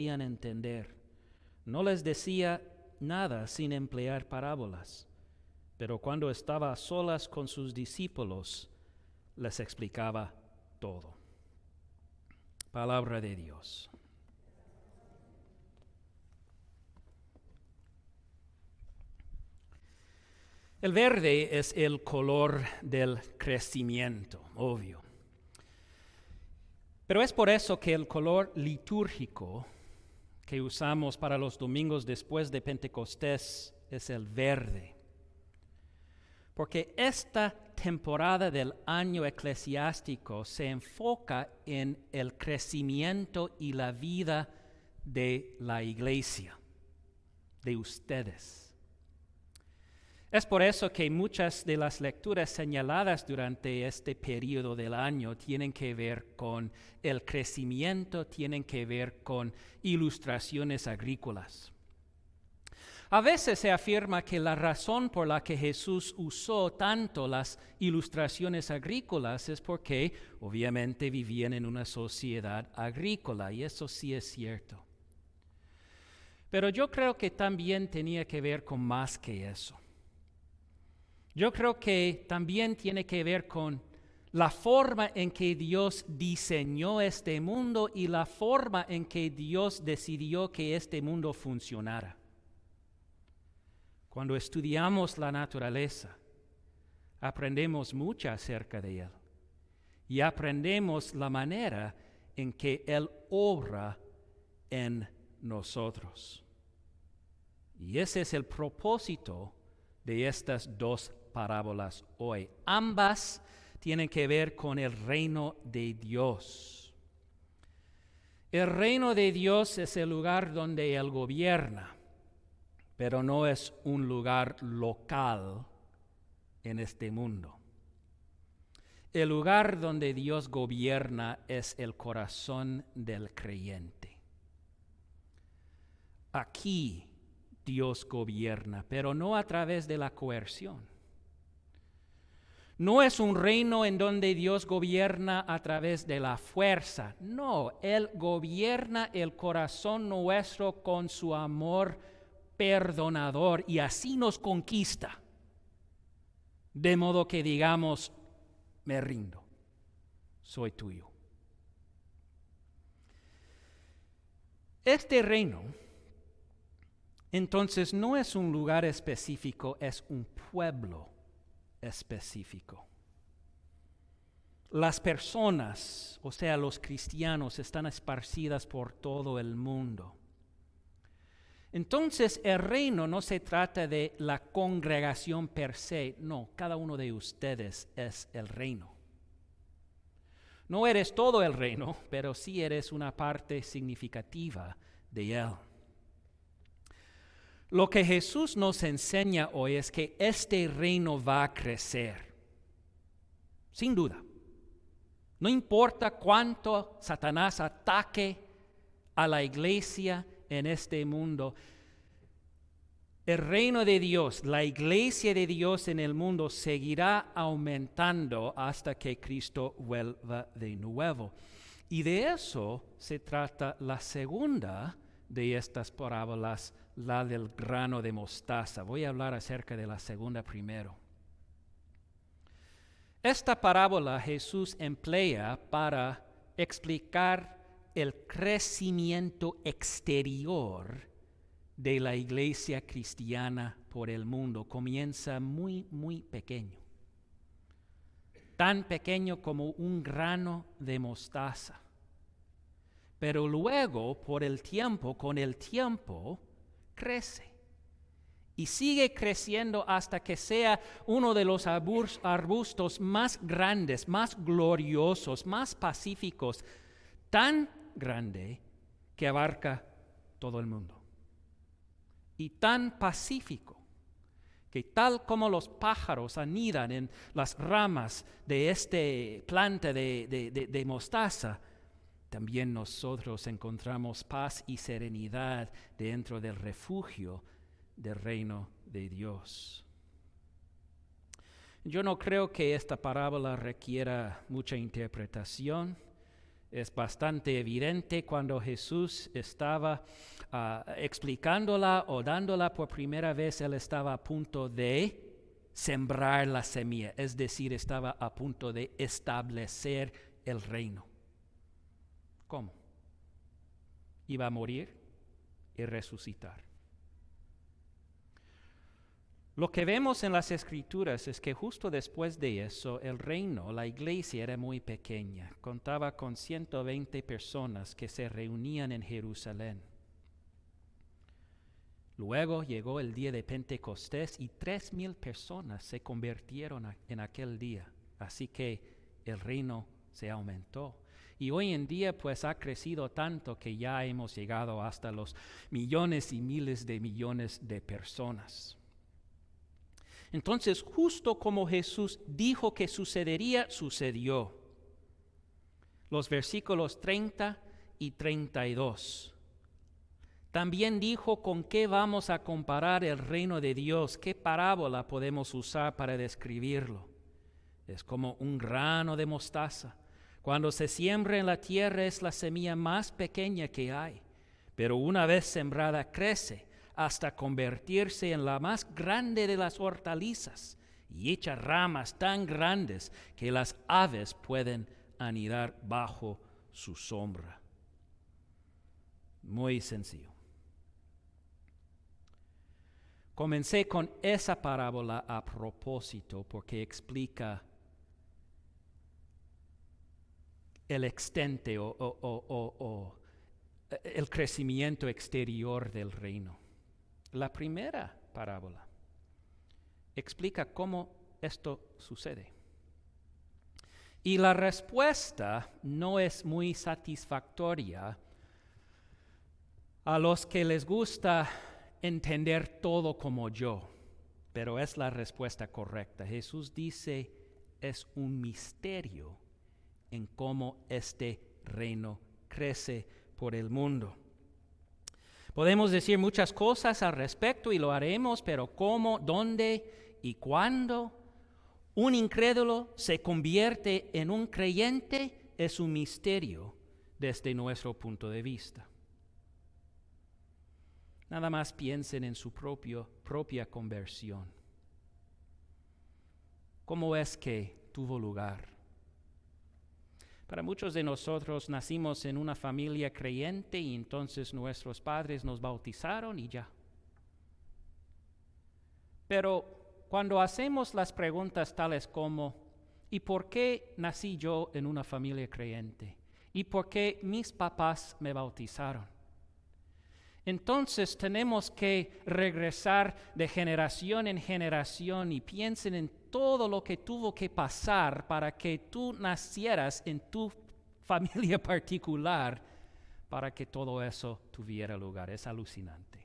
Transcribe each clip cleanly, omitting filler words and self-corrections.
podían entender. No les decía nada sin emplear parábolas, pero cuando estaba a solas con sus discípulos, les explicaba todo. Palabra de Dios. El verde es el color del crecimiento, obvio. Pero es por eso que el color litúrgico que usamos para los domingos después de Pentecostés es el verde. Porque esta temporada del año eclesiástico se enfoca en el crecimiento y la vida de la iglesia, de ustedes. Es por eso que muchas de las lecturas señaladas durante este periodo del año tienen que ver con el crecimiento, tienen que ver con ilustraciones agrícolas. A veces se afirma que la razón por la que Jesús usó tanto las ilustraciones agrícolas es porque obviamente vivían en una sociedad agrícola, y eso sí es cierto. Pero yo creo que también tenía que ver con más que eso. Yo creo que también tiene que ver con la forma en que Dios diseñó este mundo y la forma en que Dios decidió que este mundo funcionara. Cuando estudiamos la naturaleza, aprendemos mucho acerca de Él y aprendemos la manera en que Él obra en nosotros. Y ese es el propósito de estas dos parábolas hoy. Ambas tienen que ver con el reino de Dios. El reino de Dios es el lugar donde Él gobierna, pero no es un lugar local en este mundo. El lugar donde Dios gobierna es el corazón del creyente. Aquí Dios gobierna, pero no a través de la coerción. No es un reino en donde Dios gobierna a través de la fuerza. No, Él gobierna el corazón nuestro con su amor perdonador y así nos conquista. De modo que digamos, me rindo, soy tuyo. Este reino, entonces, no es un lugar específico, es un pueblo específico. Las personas, o sea, los cristianos, están esparcidas por todo el mundo. Entonces, el reino no se trata de la congregación per se, no, cada uno de ustedes es el reino. No eres todo el reino, pero sí eres una parte significativa de él. Lo que Jesús nos enseña hoy es que este reino va a crecer, sin duda. No importa cuánto Satanás ataque a la iglesia en este mundo, el reino de Dios, la iglesia de Dios en el mundo seguirá aumentando hasta que Cristo vuelva de nuevo. Y de eso se trata la segunda de estas parábolas, la del grano de mostaza. Voy a hablar acerca de la segunda primero. Esta parábola Jesús emplea para explicar el crecimiento exterior de la iglesia cristiana por el mundo. Comienza muy, muy pequeño. Tan pequeño como un grano de mostaza. Pero luego, con el tiempo, crece. Y sigue creciendo hasta que sea uno de los arbustos más grandes, más gloriosos, más pacíficos, tan grande que abarca todo el mundo. Y tan pacífico que tal como los pájaros anidan en las ramas de esta planta de mostaza, también nosotros encontramos paz y serenidad dentro del refugio del reino de Dios. Yo no creo que esta parábola requiera mucha interpretación. Es bastante evidente cuando Jesús estaba explicándola o dándola por primera vez, Él estaba a punto de sembrar la semilla, es decir, estaba a punto de establecer el reino. ¿Cómo? Iba a morir y resucitar. Lo que vemos en las Escrituras es que justo después de eso, el reino, la iglesia era muy pequeña. Contaba con 120 personas que se reunían en Jerusalén. Luego llegó el día de Pentecostés y 3,000 personas se convirtieron en aquel día. Así que el reino se aumentó. Y hoy en día pues ha crecido tanto que ya hemos llegado hasta los millones y miles de millones de personas. Entonces, justo como Jesús dijo que sucedería, sucedió. Los versículos 30 y 32. También dijo con qué vamos a comparar el reino de Dios, qué parábola podemos usar para describirlo. Es como un grano de mostaza. Cuando se siembra en la tierra es la semilla más pequeña que hay, pero una vez sembrada crece hasta convertirse en la más grande de las hortalizas y echa ramas tan grandes que las aves pueden anidar bajo su sombra. Muy sencillo. Comencé con esa parábola a propósito porque explica el extente o el crecimiento exterior del reino. La primera parábola explica cómo esto sucede. Y la respuesta no es muy satisfactoria a los que les gusta entender todo como yo, pero es la respuesta correcta. Jesús dice, es un misterio en cómo este reino crece por el mundo. Podemos decir muchas cosas al respecto y lo haremos, pero cómo, dónde y cuándo un incrédulo se convierte en un creyente es un misterio desde nuestro punto de vista. Nada más piensen en su propia conversión. ¿Cómo es que tuvo lugar? Para muchos de nosotros nacimos en una familia creyente y entonces nuestros padres nos bautizaron y ya. Pero cuando hacemos las preguntas tales como, ¿y por qué nací yo en una familia creyente? ¿Y por qué mis papás me bautizaron? Entonces tenemos que regresar de generación en generación y piensen en todo lo que tuvo que pasar para que tú nacieras en tu familia particular, para que todo eso tuviera lugar. Es alucinante.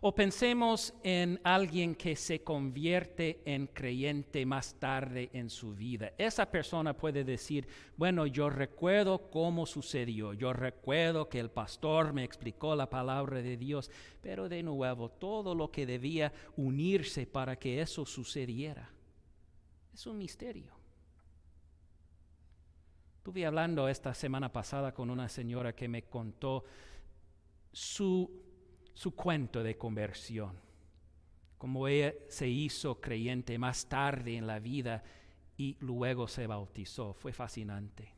O pensemos en alguien que se convierte en creyente más tarde en su vida. Esa persona puede decir, bueno, yo recuerdo cómo sucedió, yo recuerdo que el pastor me explicó la palabra de Dios, pero de nuevo, todo lo que debía unirse para que eso sucediera es un misterio. Estuve hablando esta semana pasada con una señora que me contó su cuento de conversión, como ella se hizo creyente más tarde en la vida y luego se bautizó. Fue fascinante.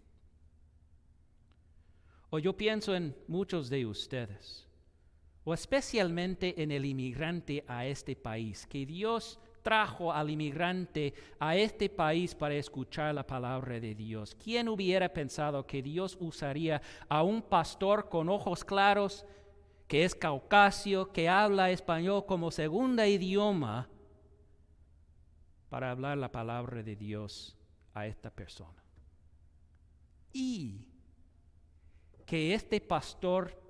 O yo pienso en muchos de ustedes, o especialmente en el inmigrante a este país, que Dios trajo al inmigrante a este país para escuchar la palabra de Dios. ¿Quién hubiera pensado que Dios usaría a un pastor con ojos claros, que es caucasio, que habla español como segunda idioma, para hablar la palabra de Dios a esta persona? Y que este pastor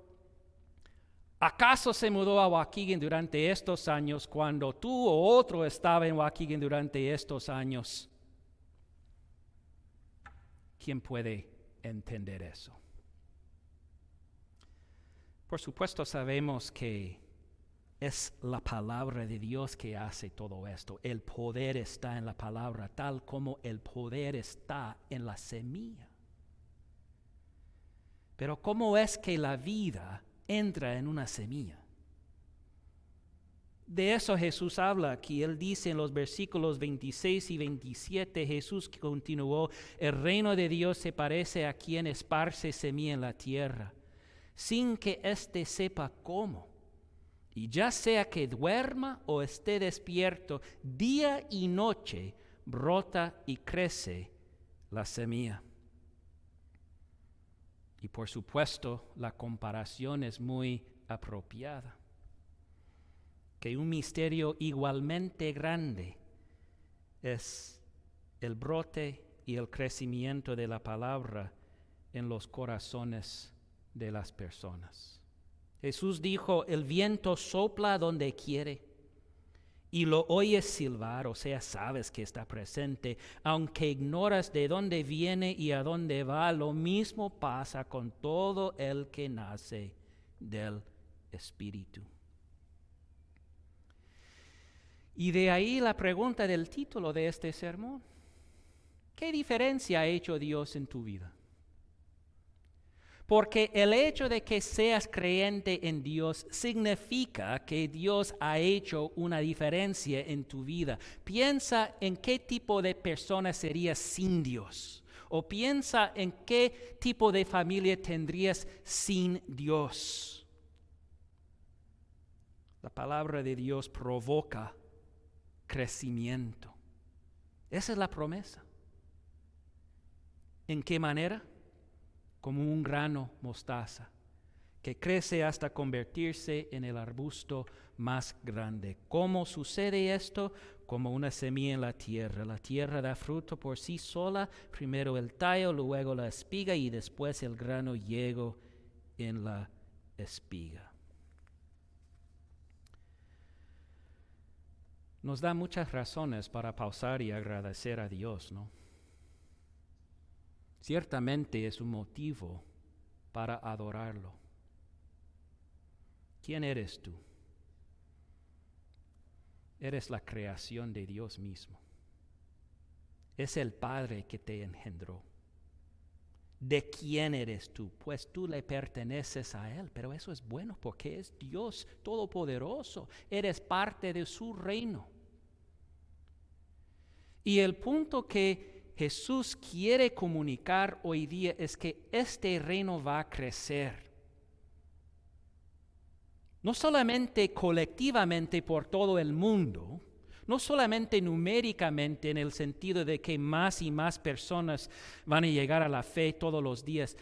acaso se mudó a Waukegan durante estos años cuando tú o otro estaba en Waukegan durante estos años. ¿Quién puede entender eso? Por supuesto sabemos que es la palabra de Dios que hace todo esto. El poder está en la palabra, tal como el poder está en la semilla. Pero ¿cómo es que la vida entra en una semilla? De eso Jesús habla aquí. Él dice en los versículos 26 y 27, Jesús continuó, el reino de Dios se parece a quien esparce semilla en la tierra, sin que éste sepa cómo. Y ya sea que duerma o esté despierto, día y noche brota y crece la semilla. Y por supuesto, la comparación es muy apropiada. Que un misterio igualmente grande es el brote y el crecimiento de la palabra en los corazones de las personas. Jesús dijo, el viento sopla donde quiere y lo oyes silbar, o sea, sabes que está presente, aunque ignoras de dónde viene y a dónde va. Lo mismo pasa con todo el que nace del Espíritu. Y de ahí la pregunta del título de este sermón. ¿Qué diferencia ha hecho Dios en tu vida? Porque el hecho de que seas creyente en Dios significa que Dios ha hecho una diferencia en tu vida. Piensa en qué tipo de persona serías sin Dios. O piensa en qué tipo de familia tendrías sin Dios. La palabra de Dios provoca crecimiento. Esa es la promesa. ¿En qué manera? Como un grano mostaza, que crece hasta convertirse en el arbusto más grande. ¿Cómo sucede esto? Como una semilla en la tierra. La tierra da fruto por sí sola, primero el tallo, luego la espiga y después el grano llega en la espiga. Nos da muchas razones para pausar y agradecer a Dios, ¿no? Ciertamente es un motivo para adorarlo. ¿Quién eres tú? Eres la creación de Dios mismo. Es el Padre que te engendró. ¿De quién eres tú? Pues tú le perteneces a Él, pero eso es bueno porque es Dios todopoderoso. Eres parte de su reino. Y el punto que Jesús quiere comunicar hoy día es que este reino va a crecer. No solamente colectivamente por todo el mundo, no solamente numéricamente en el sentido de que más y más personas van a llegar a la fe todos los días,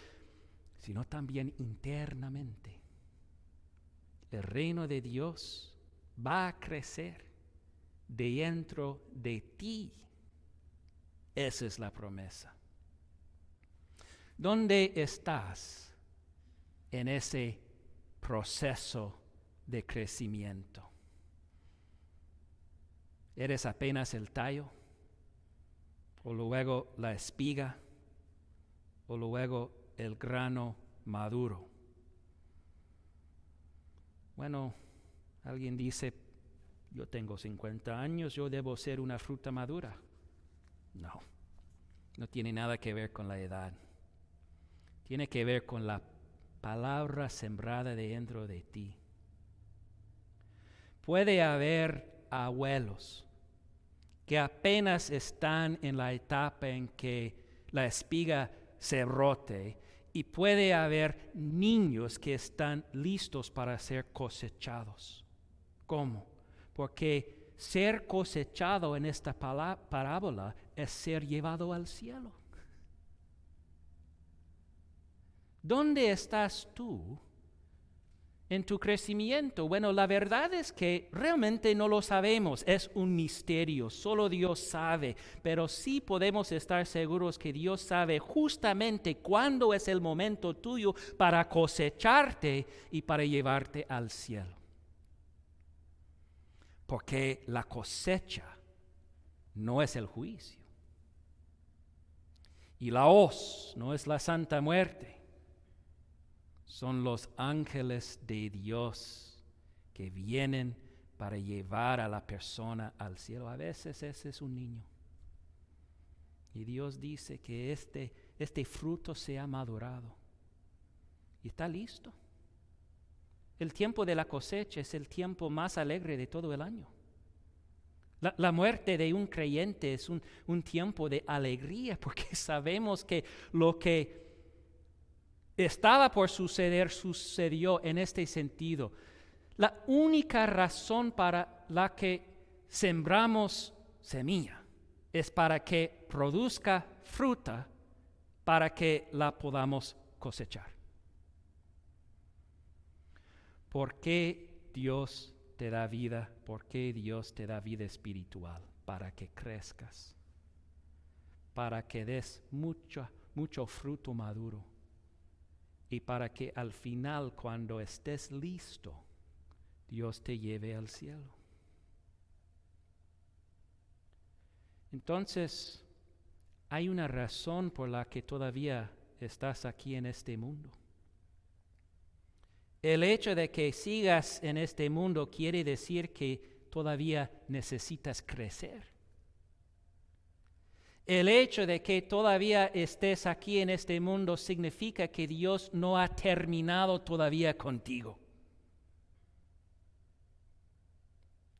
sino también internamente. El reino de Dios va a crecer dentro de ti. Esa es la promesa. ¿Dónde estás en ese proceso de crecimiento? ¿Eres apenas el tallo? ¿O luego la espiga? ¿O luego el grano maduro? Bueno, alguien dice, yo tengo 50 años, yo debo ser una fruta madura. No tiene nada que ver con la edad. Tiene que ver con la palabra sembrada dentro de ti. Puede haber abuelos que apenas están en la etapa en que la espiga se brote, y puede haber niños que están listos para ser cosechados. ¿Cómo? Porque ser cosechado en esta parábola es ser llevado al cielo. ¿Dónde estás tú en tu crecimiento? Bueno, la verdad es que realmente no lo sabemos, es un misterio, solo Dios sabe, pero sí podemos estar seguros que Dios sabe justamente cuándo es el momento tuyo para cosecharte y para llevarte al cielo. Porque la cosecha no es el juicio. Y la hoz no es la santa muerte. Son los ángeles de Dios que vienen para llevar a la persona al cielo. A veces ese es un niño. Y Dios dice que este fruto se ha madurado. y está listo. El tiempo de la cosecha es el tiempo más alegre de todo el año. La muerte de un creyente es un tiempo de alegría porque sabemos que lo que estaba por suceder sucedió en este sentido. La única razón para la que sembramos semilla es para que produzca fruta, para que la podamos cosechar. ¿Por qué Dios te da vida? ¿Por qué Dios te da vida espiritual? Para que crezcas, para que des mucho fruto maduro y para que al final, cuando estés listo, Dios te lleve al cielo. Entonces, hay una razón por la que todavía estás aquí en este mundo. El hecho de que sigas en este mundo quiere decir que todavía necesitas crecer. El hecho de que todavía estés aquí en este mundo significa que Dios no ha terminado todavía contigo.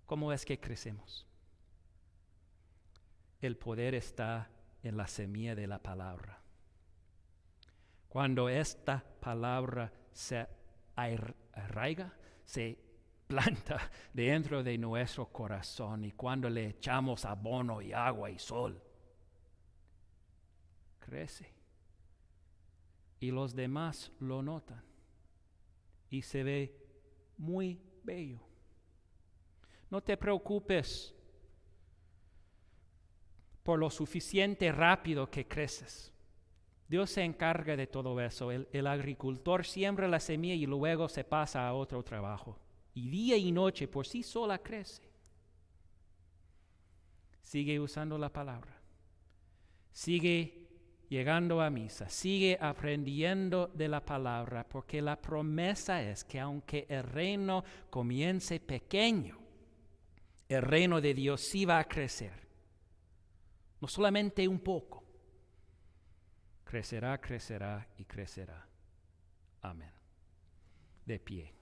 ¿Cómo es que crecemos? El poder está en la semilla de la palabra. Cuando esta palabra se arraiga, se planta dentro de nuestro corazón y cuando le echamos abono y agua y sol, crece. Y los demás lo notan y se ve muy bello. No te preocupes por lo suficiente rápido que creces. Dios se encarga de todo eso. El agricultor siembra la semilla y luego se pasa a otro trabajo. Y día y noche por sí sola crece. Sigue usando la palabra. Sigue llegando a misa. Sigue aprendiendo de la palabra, porque la promesa es que aunque el reino comience pequeño, el reino de Dios sí va a crecer. No solamente un poco. Crecerá, crecerá y crecerá. Amén. De pie.